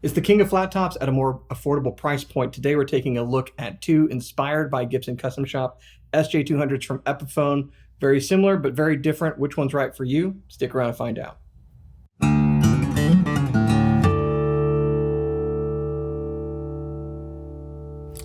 It's the king of flat tops at a more affordable price point. Today we're taking a look at two inspired by Gibson Custom Shop SJ-200's from Epiphone. Very similar, but very different. Which one's right for you? Stick around and find out.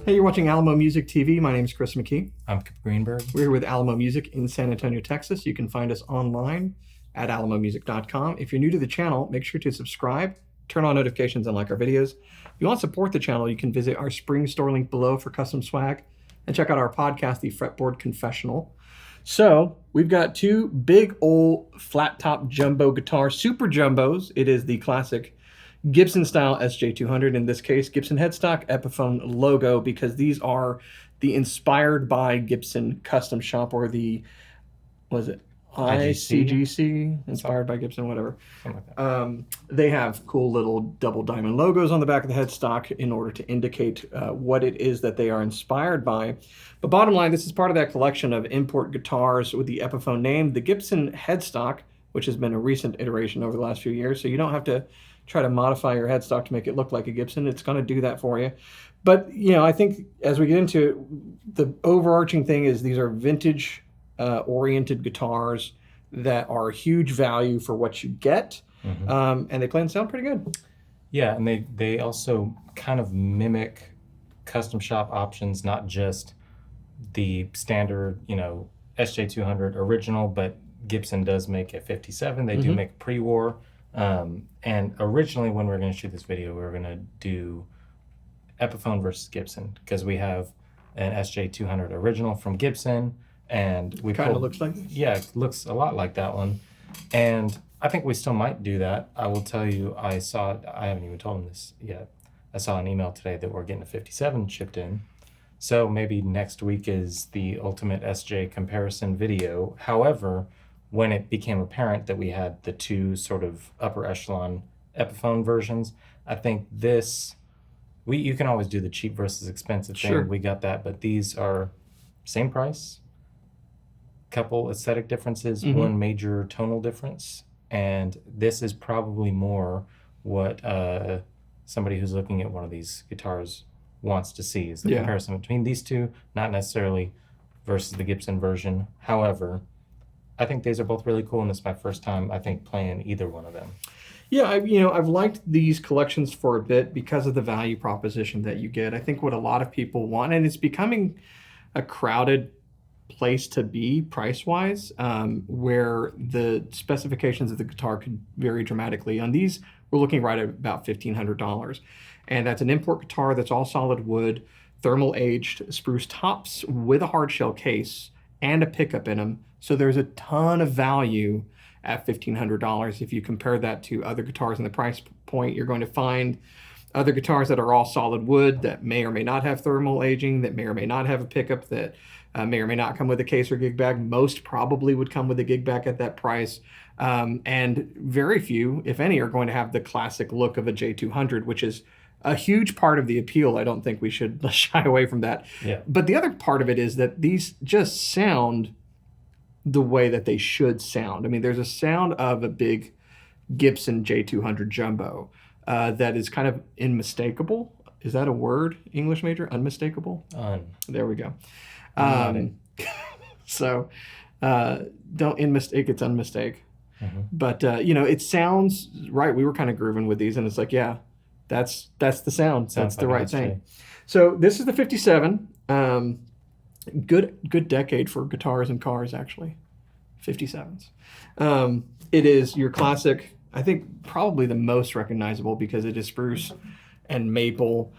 Hey, you're watching Alamo Music TV. My name is Chris McKee. I'm Kip Greenberg. We're here with Alamo Music in San Antonio, Texas. You can find us online at alamomusic.com. If you're new to the channel, make sure to subscribe, turn on notifications, and like our videos. If you want to support the channel, you can visit our spring store link below for custom swag and check out our podcast, the Fretboard Confessional. So we've got two big old flat top jumbo guitars, super jumbos. It is the classic Gibson style SJ-200, in this case Gibson headstock, Epiphone logo, because these are the inspired by Gibson Custom Shop, or the, was it ICGC, inspired by Gibson, whatever. Something like that. They have cool little double diamond logos on the back of the headstock in order to indicate what it is that they are inspired by. But bottom line, this is part of that collection of import guitars with the Epiphone name. The Gibson headstock, which has been a recent iteration over the last few years, so you don't have to try to modify your headstock to make it look like a Gibson. It's going to do that for you. But, you know, I think as we get into it, the overarching thing is these are vintage oriented guitars that are huge value for what you get. And they play and sound pretty good. Yeah, and they also kind of mimic custom shop options, not just the standard, you know, SJ-200 original, but Gibson does make a 57. They do make Prewar. And originally when we were going to shoot this video, we were going to do Epiphone versus Gibson, because we have an SJ-200 original from Gibson, and we kind of looks like this. Yeah, it looks a lot like that one. And I think we still might do that. I will tell you, I haven't even told him this yet. I saw an email today that we're getting a 57 shipped in. So maybe next week is the ultimate SJ comparison video. However, when it became apparent that we had the two sort of upper echelon Epiphone versions, I think this, you can always do the cheap versus expensive thing. Sure. We got that, but these are same price, couple aesthetic differences, one major tonal difference, and this is probably more what somebody who's looking at one of these guitars wants to see, is the comparison between these two, not necessarily versus the Gibson version. However, I think these are both really cool, and this is my first time, I think, playing either one of them. Yeah, I've liked these collections for a bit because of the value proposition that you get. I think what a lot of people want, and it's becoming a crowded place to be price-wise, where the specifications of the guitar could vary dramatically. On these, we're looking right at about $1,500. And that's an import guitar that's all solid wood, thermal-aged spruce tops with a hard shell case and a pickup in them. So there's a ton of value at $1,500. If you compare that to other guitars in the price point, you're going to find other guitars that are all solid wood that may or may not have thermal aging, that may or may not have a pickup, that may or may not come with a case or gig bag. Most probably would come with a gig bag at that price. And very few, if any, are going to have the classic look of a J200, which is a huge part of the appeal. I don't think we should shy away from that. Yeah. But the other part of it is that these just sound the way that they should sound. I mean, there's a sound of a big Gibson J200 jumbo that is kind of unmistakable. Is that a word, English major? Unmistakable? There we go. So don't mistake, it's unmistake. But, it sounds right. We were kind of grooving with these, and it's like, yeah, that's the sound. That's the right thing. So this is the 57. Good decade for guitars and cars, actually. 57s. It is your classic, I think probably the most recognizable, because it is spruce and maple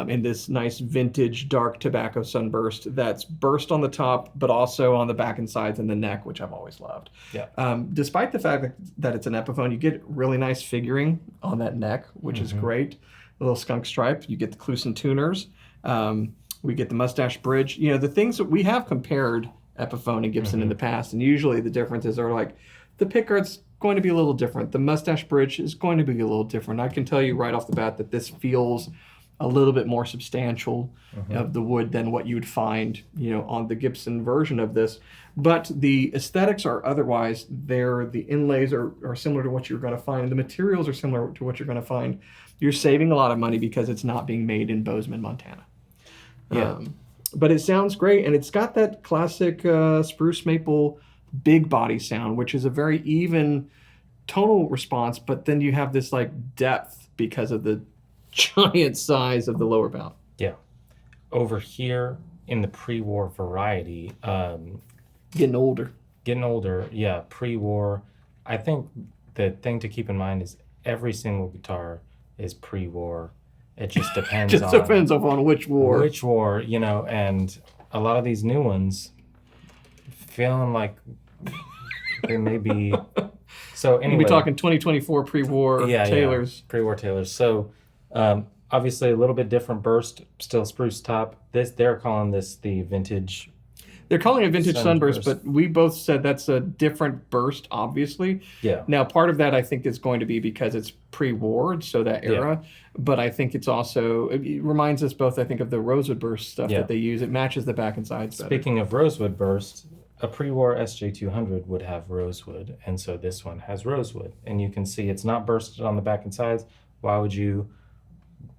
in this nice vintage dark tobacco sunburst that's burst on the top, but also on the back and sides and the neck, which I've always loved. Yeah. Despite the fact that it's an Epiphone, you get really nice figuring on that neck, which is great. A little skunk stripe. You get the Kluson tuners. We get the mustache bridge. You know, the things that we have compared Epiphone and Gibson in the past, and usually the differences are like the pickguard's going to be a little different. The mustache bridge is going to be a little different. I can tell you right off the bat that this feels a little bit more substantial of the wood than what you would find, on the Gibson version of this. But the aesthetics are otherwise there. The inlays are similar to what you're going to find. The materials are similar to what you're going to find you're saving a lot of money because it's not being made in Bozeman, Montana. Yeah. But it sounds great, and it's got that classic spruce maple big body sound, which is a very even tonal response, but then you have this like depth because of the giant size of the lower bout. Yeah. Over here in the pre-war variety, Getting older. yeah, pre-war, I think the thing to keep in mind is every single guitar is pre-war. It just depends Just depends on which war. Which war, you know, and a lot of these new ones feeling like they may be. So anyway, we'll be talking 2024 pre-war Taylors. Yeah, pre-war Taylors. So obviously a little bit different burst, still spruce top. They're calling this the vintage. They're calling it vintage sunburst, but we both said that's a different burst, obviously. Yeah. Now, part of that I think is going to be because it's pre-war, so that era. Yeah. But I think it's also, it reminds us both, I think, of the Rosewood burst stuff that they use. It matches the back and sides better. Speaking of Rosewood burst, a pre-war SJ-200 would have Rosewood, and so this one has Rosewood. And you can see it's not bursted on the back and sides. Why would you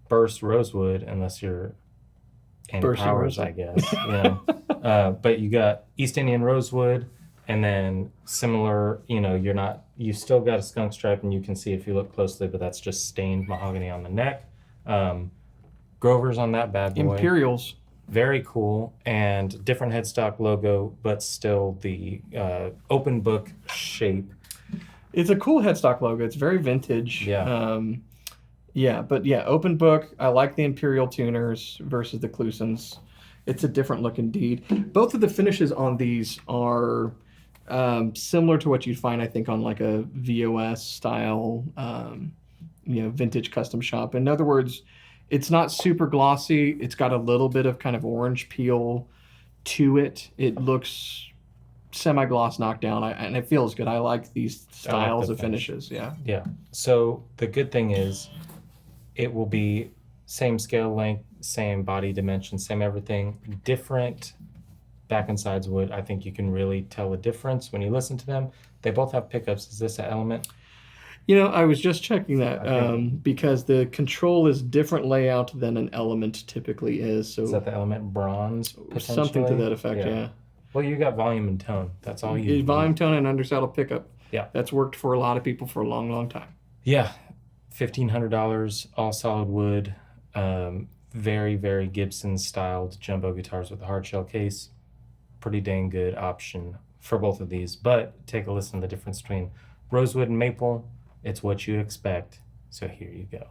burst Rosewood unless you're in Powers, I guess. You know? But you got East Indian Rosewood, and then similar, you know, you still got a skunk stripe, and you can see if you look closely, but that's just stained mahogany on the neck. Grover's on that bad boy. Imperials. Very cool, and different headstock logo, but still the open book shape. It's a cool headstock logo. It's very vintage. Yeah. But open book. I like the Imperial tuners versus the Klusons. It's a different look indeed. Both of the finishes on these are similar to what you'd find, I think, on like a VOS style, vintage custom shop. In other words, it's not super glossy. It's got a little bit of kind of orange peel to it. It looks semi-gloss knockdown, and it feels good. I like these styles of finishes. Yeah. So the good thing is it will be same scale length, same body dimension, same everything, different back and sides wood. I think you can really tell a difference when you listen to them. They both have pickups. Is this an Element? You know, I was just checking that because the control is different layout than an Element typically is. So is that the Element bronze? Something to that effect, yeah. Well, you got volume and tone. That's all you need. Volume, tone, and undersaddle pickup. Yeah. That's worked for a lot of people for a long, long time. Yeah. $1,500, all solid wood. Very, very Gibson styled jumbo guitars with a hard shell case. Pretty dang good option for both of these. But take a listen to the difference between Rosewood and Maple. It's what you expect. So here you go.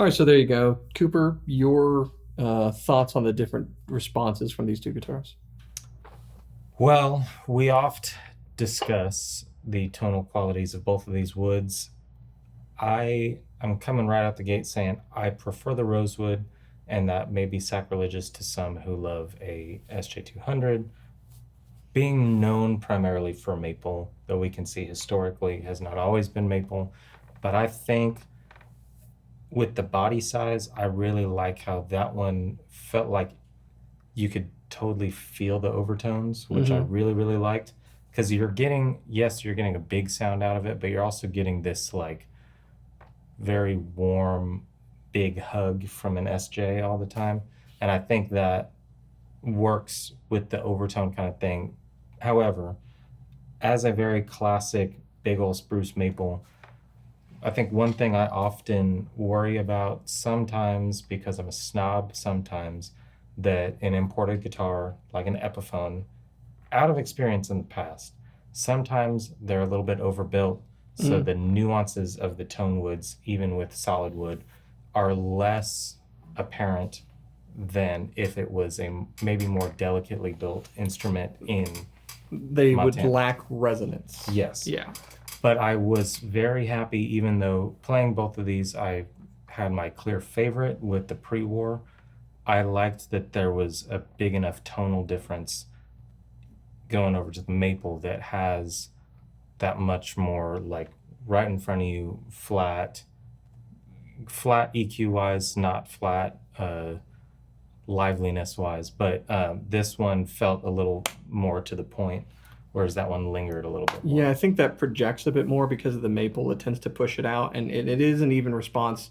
All right, so there you go. Cooper, your thoughts on the different responses from these two guitars? Well, we oft discuss the tonal qualities of both of these woods. I'm coming right out the gate saying I prefer the Rosewood, and that may be sacrilegious to some who love a SJ-200. Being known primarily for maple, though we can see historically has not always been maple, but I think with the body size, I really like how that one felt like you could totally feel the overtones, which I really, really liked. Because you're getting a big sound out of it, but you're also getting this like very warm, big hug from an SJ all the time. And I think that works with the overtone kind of thing. However, as a very classic big old spruce maple, I think one thing I often worry about sometimes, because I'm a snob sometimes, that an imported guitar like an Epiphone, out of experience in the past, sometimes they're a little bit overbuilt. So the nuances of the tone woods, even with solid wood, are less apparent than if it was a maybe more delicately built instrument in They Montana. would lack resonance. Yes. Yeah. But I was very happy, even though playing both of these, I had my clear favorite with the Prewar. I liked that there was a big enough tonal difference going over to the maple that has that much more like right in front of you, flat EQ wise, not flat liveliness wise, but this one felt a little more to the point, whereas that one lingered a little bit more. Yeah, I think that projects a bit more because of the maple. It tends to push it out, and it is an even response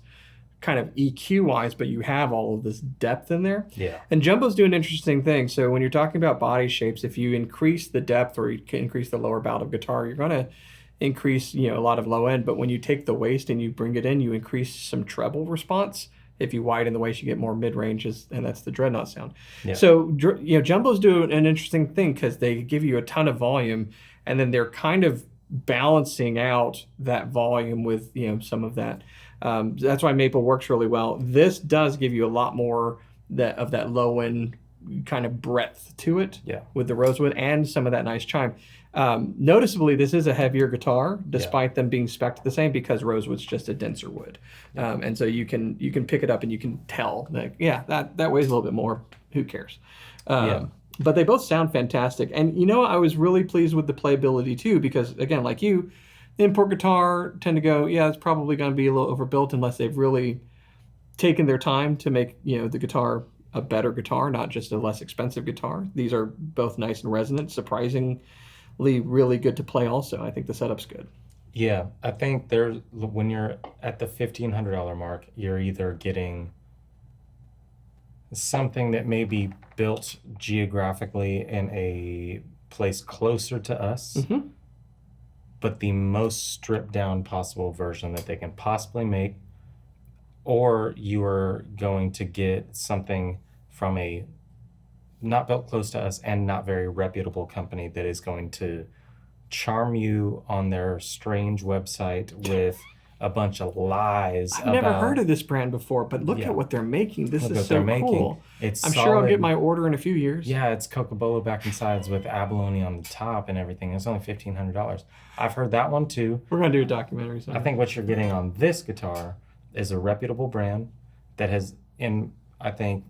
kind of EQ wise, but you have all of this depth in there. Yeah. And Jumbo's doing an interesting thing. So when you're talking about body shapes, if you increase the depth or you can increase the lower bout of guitar, you're going to increase, a lot of low end. But when you take the waist and you bring it in, you increase some treble response. If you widen the waist, you get more mid ranges, and that's the dreadnought sound. Yeah. So Jumbo's doing an interesting thing because they give you a ton of volume, and then they're kind of balancing out that volume with some of that. That's why maple works really well. This does give you a lot more of that low end kind of breadth to it. Yeah. With the Rosewood and some of that nice chime. Noticeably, this is a heavier guitar, despite them being spec'd the same, because Rosewood's just a denser wood, and so you can pick it up and you can tell that that weighs a little bit more. Who cares? But they both sound fantastic, and I was really pleased with the playability too, because again, like you, the import guitar tend to go, it's probably going to be a little overbuilt unless they've really taken their time to make the guitar a better guitar, not just a less expensive guitar. These are both nice and resonant, surprisingly really good to play also. I think the setup's good. Yeah, I think when you're at the $1,500 mark, you're either getting something that may be built geographically in a place closer to us, but the most stripped down possible version that they can possibly make, or you are going to get something from a not built close to us and not very reputable company that is going to charm you on their strange website with a bunch of lies. I've never heard of this brand before, but look at what they're making. This is so cool. I'm sure I'll get my order in a few years. Yeah, it's Cocobolo back and sides with abalone on the top and everything. It's only $1,500. I've heard that one too. We're going to do a documentary soon. I think what you're getting on this guitar is a reputable brand that has, I think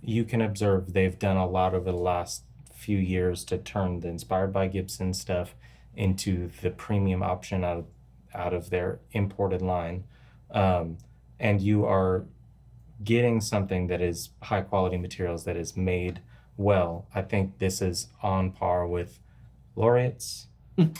you can observe they've done a lot over the last few years to turn the Inspired by Gibson stuff into the premium option out of their imported line. And you are getting something that is high quality materials that is made well. I think this is on par with Laureate's.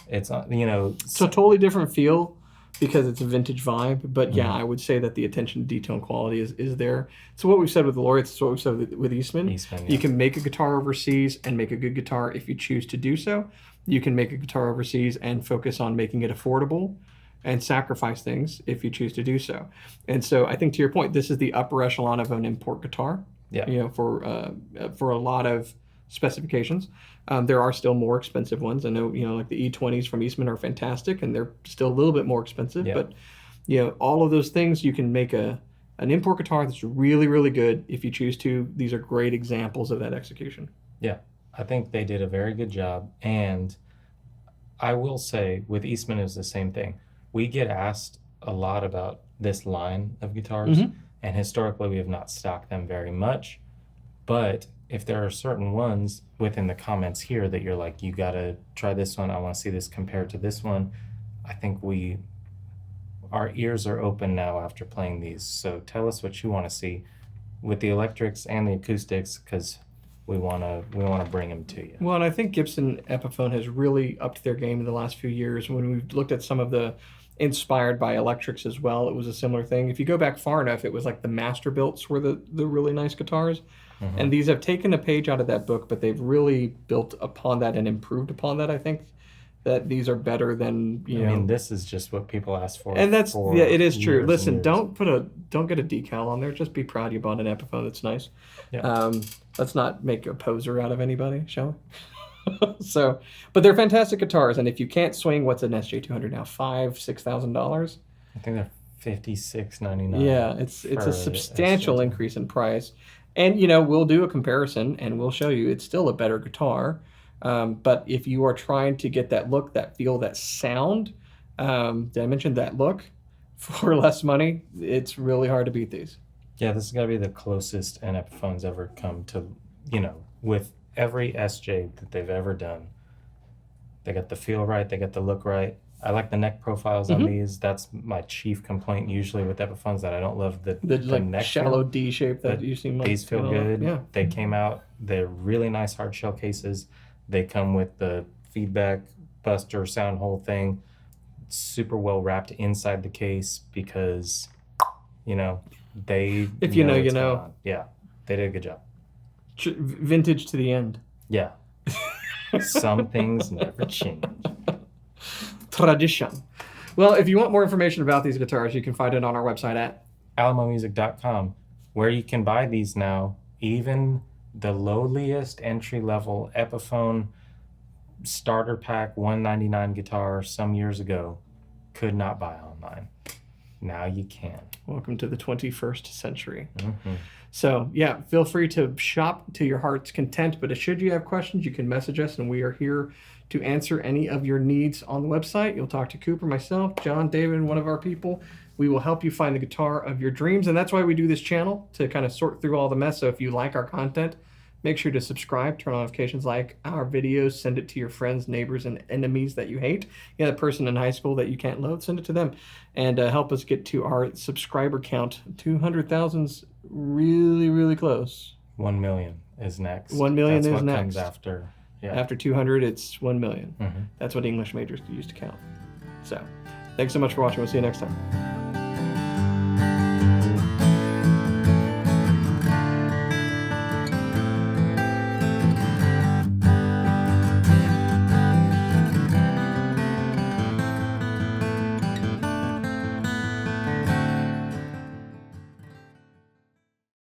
It's it's a totally different feel because it's a vintage vibe, but I would say that the attention to detail and quality is there. So what we've said with the Laureates is what we've said with Eastman. You can make a guitar overseas and make a good guitar if you choose to do so. You can make a guitar overseas and focus on making it affordable and sacrifice things if you choose to do so. And so I think, to your point, this is the upper echelon of an import guitar. For a lot of specifications. There are still more expensive ones. I know, like the E20s from Eastman are fantastic, and they're still a little bit more expensive. But all of those things. You can make an import guitar that's really, really good if you choose to. These are great examples of that execution. Yeah, I think they did a very good job. And I will say with Eastman, it was the same thing. We get asked a lot about this line of guitars, and historically we have not stocked them very much. But if there are certain ones within the comments here that you're like, you got to try this one, I want to see this compared to this one, I think our ears are open now after playing these. So tell us what you want to see with the electrics and the acoustics, because we want to bring them to you. Well, and I think Gibson Epiphone has really upped their game in the last few years. When we've looked at some of the inspired by electrics as well, it was a similar thing. If you go back far enough, it was like the master builts were the really nice guitars. And these have taken a page out of that book, but they've really built upon that and improved upon that. I think that these are better than I mean, this is just what people ask for. And that's it is true. Listen, don't get a decal on there. Just be proud you bought an Epiphone that's nice. Yeah. Let's not make a poser out of anybody, shall we? But they're fantastic guitars, and if you can't swing, what's an SJ-200 now? $5,000-$6,000? I think they're $56.99. Yeah, it's a substantial increase in price. And we'll do a comparison and we'll show you it's still a better guitar. But if you are trying to get that look, that feel, that sound, did I mention that look for less money? It's really hard to beat these. Yeah, this is got to be the closest an Epiphone's ever come to, with every SJ that they've ever done. They got the feel right, they got the look right. I like the neck profiles on these. That's my chief complaint usually with Epiphones, that I don't love the neck shallow feel. D shape that you seem like. These feel good. Yeah. They came out. They're really nice hard shell cases. They come with the feedback buster sound hole thing, super well wrapped inside the case because, they. If you know, you know. Yeah, they did a good job. Vintage to the end. Yeah. Some things never change. Tradition. Well, if you want more information about these guitars, you can find it on our website at alamomusic.com, where you can buy these now. Even the lowliest entry-level Epiphone starter pack $199 guitar some years ago could not buy online. Now you can. Welcome to the 21st century. So, yeah, feel free to shop to your heart's content. But should you have questions, you can message us, and we are here to answer any of your needs on the website. You'll talk to Cooper, myself, John, David, and one of our people. We will help you find the guitar of your dreams. And that's why we do this channel, to kind of sort through all the mess. So if you like our content, make sure to subscribe, turn on notifications, like our videos, send it to your friends, neighbors, and enemies that you hate. You got a person in high school that you can't loathe, send it to them. And help us get to our subscriber count. 200,000's really, really close. 1 million is next. 1 million That's is what next. Comes after. Yeah. After 200, it's 1 million. That's what English majors use to count. So, thanks so much for watching. We'll see you next time.